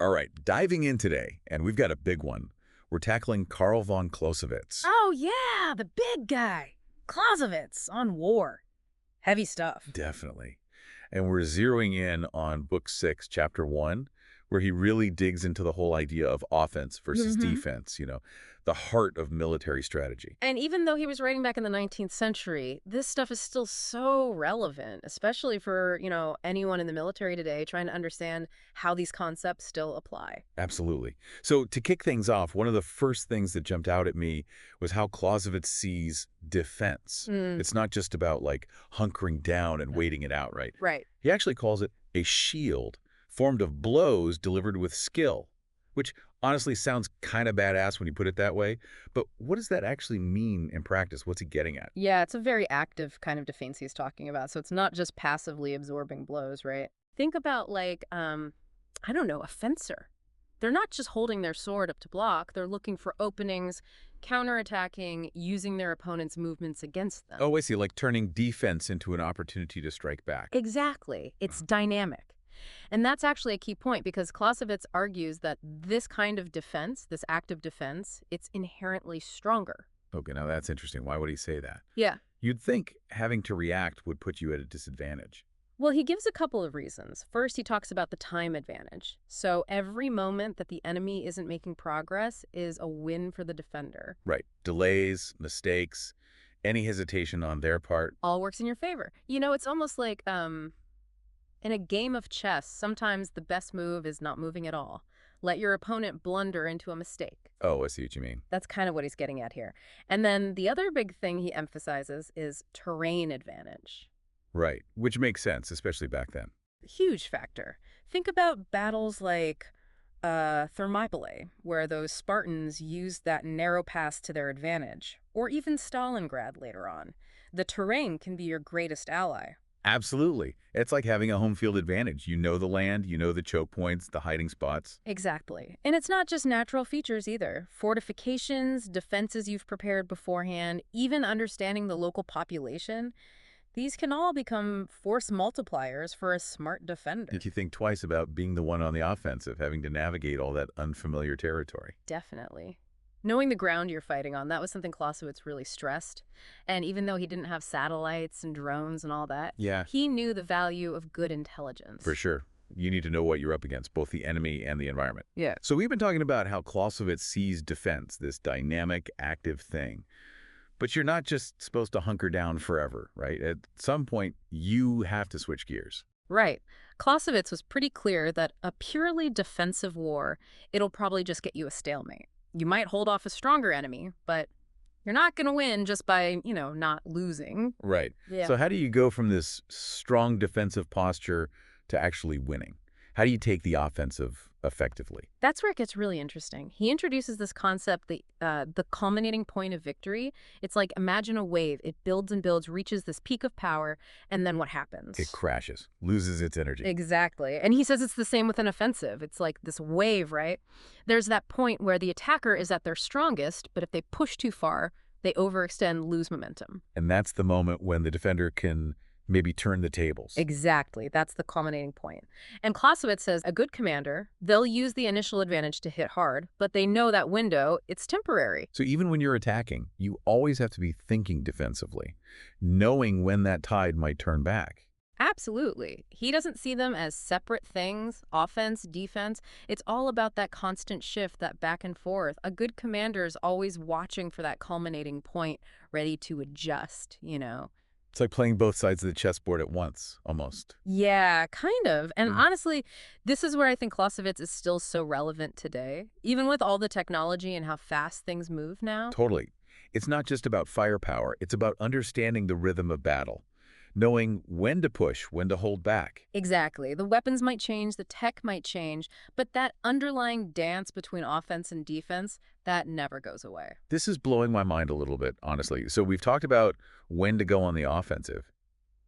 All right, diving in today, and we've got a big one. We're tackling Carl von Clausewitz. Oh, yeah, the big guy. Clausewitz on War. Heavy stuff. Definitely. And we're zeroing in on Book 6, Chapter 1, where he really digs into the whole idea of offense versus defense, the heart of military strategy. And even though he was writing back in the 19th century, this stuff is still so relevant, especially for, anyone in the military today trying to understand how these concepts still apply. Absolutely. So to kick things off, one of the first things that jumped out at me was how Clausewitz sees defense. It's not just about, hunkering down and waiting it out, right? Right. He actually calls it a shield formed of blows delivered with skill, which honestly sounds kind of badass when you put it that way. But what does that actually mean in practice? What's he getting at? Yeah, it's a very active kind of defense he's talking about. So it's not just passively absorbing blows, right? Think about I don't know, a fencer. They're not just holding their sword up to block. They're looking for openings, counterattacking, using their opponent's movements against them. Oh, I see, like turning defense into an opportunity to strike back. Exactly. It's dynamic. And that's actually a key point because Clausewitz argues that this kind of defense, this active defense, it's inherently stronger. Okay, now that's interesting. Why would he say that? Yeah. You'd think having to react would put you at a disadvantage. Well, he gives a couple of reasons. First, he talks about the time advantage. So every moment that the enemy isn't making progress is a win for the defender. Right. Delays, mistakes, any hesitation on their part. All works in your favor. It's almost like in a game of chess, sometimes the best move is not moving at all. Let your opponent blunder into a mistake. Oh, I see what you mean. That's kind of what he's getting at here. And then the other big thing he emphasizes is terrain advantage. Right, which makes sense, especially back then. Huge factor. Think about battles like Thermopylae, where those Spartans used that narrow pass to their advantage, or even Stalingrad later on. The terrain can be your greatest ally. Absolutely. It's like having a home field advantage. You know the land, you know the choke points, the hiding spots. Exactly. And it's not just natural features either. Fortifications, defenses you've prepared beforehand, even understanding the local population. These can all become force multipliers for a smart defender. If you think twice about being the one on the offensive, having to navigate all that unfamiliar territory. Definitely. Knowing the ground you're fighting on, that was something Clausewitz really stressed. And even though he didn't have satellites and drones and all that, he knew the value of good intelligence. For sure. You need to know what you're up against, both the enemy and the environment. Yeah. So we've been talking about how Clausewitz sees defense, this dynamic, active thing. But you're not just supposed to hunker down forever, right? At some point, you have to switch gears. Right. Clausewitz was pretty clear that a purely defensive war, it'll probably just get you a stalemate. You might hold off a stronger enemy, but you're not going to win just by, not losing. Right. Yeah. So how do you go from this strong defensive posture to actually winning? How do you take the offensive effectively? That's where it gets really interesting. He introduces this concept, the culminating point of victory. It's like, imagine a wave. It builds and builds, reaches this peak of power, and then what happens? It crashes, loses its energy. Exactly. And he says it's the same with an offensive. It's like this wave, right? There's that point where the attacker is at their strongest, but if they push too far, they overextend, lose momentum. And that's the moment when the defender can maybe turn the tables. Exactly. That's the culminating point. And Clausewitz says a good commander, they'll use the initial advantage to hit hard, but they know that window, it's temporary. So even when you're attacking, you always have to be thinking defensively, knowing when that tide might turn back. Absolutely. He doesn't see them as separate things, offense, defense. It's all about that constant shift, that back and forth. A good commander is always watching for that culminating point, ready to adjust, It's like playing both sides of the chessboard at once, almost. Yeah, kind of. And honestly, this is where I think Clausewitz is still so relevant today, even with all the technology and how fast things move now. Totally. It's not just about firepower. It's about understanding the rhythm of battle, knowing when to push, when to hold back. Exactly. The weapons might change, the tech might change, but that underlying dance between offense and defense, that never goes away. This is blowing my mind a little bit, honestly. So we've talked about when to go on the offensive.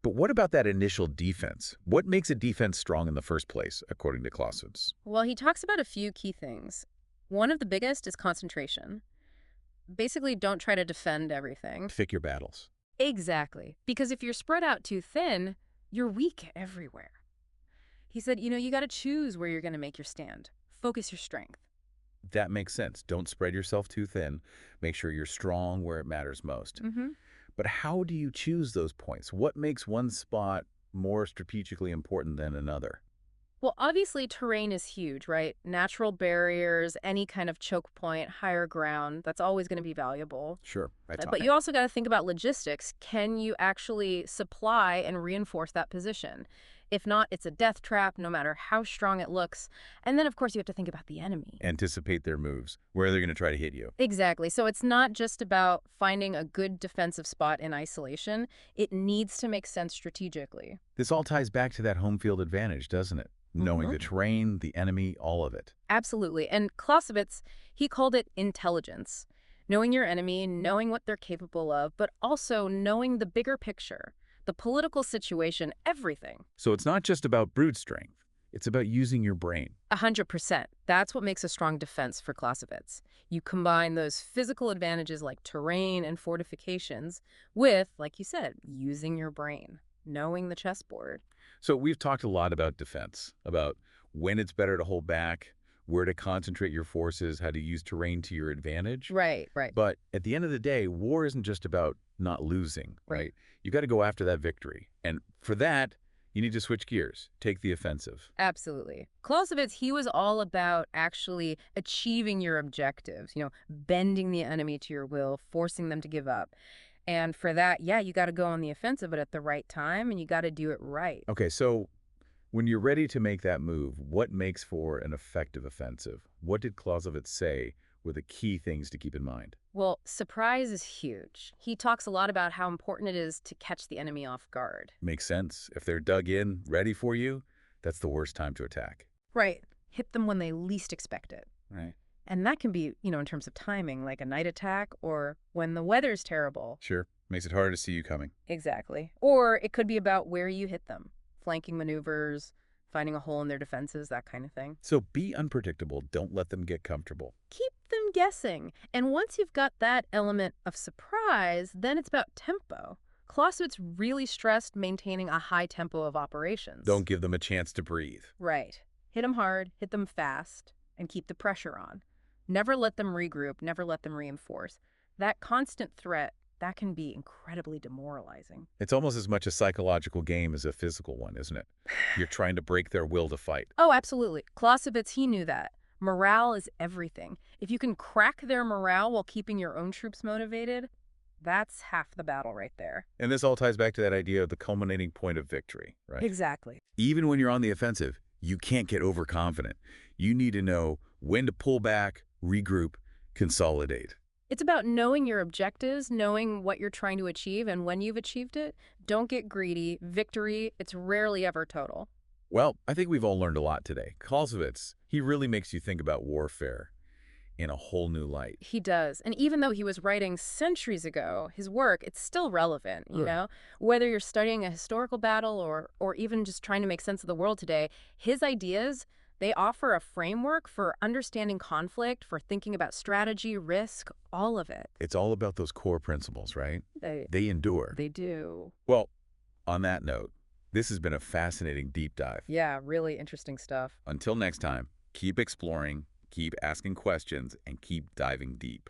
But what about that initial defense? What makes a defense strong in the first place, according to Clausewitz? Well, he talks about a few key things. One of the biggest is concentration. Basically, don't try to defend everything. Pick your battles. Exactly. Because if you're spread out too thin, you're weak everywhere. He said, you got to choose where you're going to make your stand. focus your strength. That makes sense. Don't spread yourself too thin. Make sure you're strong where it matters most. Hmm. But how do you choose those points? What makes one spot more strategically important than another? Well, obviously, terrain is huge, right? Natural barriers, any kind of choke point, higher ground, that's always going to be valuable. Sure, that's But you also got to think about logistics. Can you actually supply and reinforce that position? If not, it's a death trap, no matter how strong it looks. And then, of course, you have to think about the enemy. anticipate their moves, where they're going to try to hit you. Exactly. So it's not just about finding a good defensive spot in isolation. It needs to make sense strategically. This all ties back to that home field advantage, doesn't it? Knowing the terrain, the enemy, all of it. Absolutely. And Clausewitz, he called it intelligence. Knowing your enemy, knowing what they're capable of, but also knowing the bigger picture, the political situation, everything. So it's not just about brute strength. It's about using your brain. 100%. That's what makes a strong defense for Clausewitz. You combine those physical advantages like terrain and fortifications with, like you said, using your brain, knowing the chessboard. So we've talked a lot about defense, about when it's better to hold back, where to concentrate your forces, how to use terrain to your advantage. Right, right. But at the end of the day, war isn't just about not losing, right? You got to go after that victory. And for that, you need to switch gears, take the offensive. Absolutely. Clausewitz, he was all about actually achieving your objectives, bending the enemy to your will, forcing them to give up. And for that, yeah, you got to go on the offensive, but at the right time, and you got to do it right. Okay, so when you're ready to make that move, what makes for an effective offensive? What did Clausewitz say were the key things to keep in mind? Well, surprise is huge. He talks a lot about how important it is to catch the enemy off guard. Makes sense. If they're dug in, ready for you, that's the worst time to attack. Right. Hit them when they least expect it. Right. And that can be, in terms of timing, like a night attack or when the weather's terrible. Sure. Makes it harder to see you coming. Exactly. Or it could be about where you hit them. Flanking maneuvers, finding a hole in their defenses, that kind of thing. So be unpredictable. Don't let them get comfortable. Keep them guessing. And once you've got that element of surprise, then it's about tempo. Clausewitz really stressed maintaining a high tempo of operations. Don't give them a chance to breathe. Right. Hit them hard, hit them fast, and keep the pressure on. Never let them regroup, never let them reinforce. That constant threat, that can be incredibly demoralizing. It's almost as much a psychological game as a physical one, isn't it? You're trying to break their will to fight. Oh, absolutely. Clausewitz, he knew that. Morale is everything. If you can crack their morale while keeping your own troops motivated, that's half the battle right there. And this all ties back to that idea of the culminating point of victory, right? Exactly. Even when you're on the offensive, you can't get overconfident. You need to know when to pull back, regroup, consolidate. It's about knowing your objectives, knowing what you're trying to achieve, and when you've achieved it, don't get greedy. Victory, it's rarely ever total. Well, I think we've all learned a lot today. Clausewitz, he really makes you think about warfare in a whole new light. He does. And even though he was writing centuries ago, his work, it's still relevant, you know? Whether you're studying a historical battle or even just trying to make sense of the world today, his ideas, they offer a framework for understanding conflict, for thinking about strategy, risk, all of it. It's all about those core principles, right? They endure. They do. Well, on that note, this has been a fascinating deep dive. Yeah, really interesting stuff. Until next time, keep exploring, keep asking questions, and keep diving deep.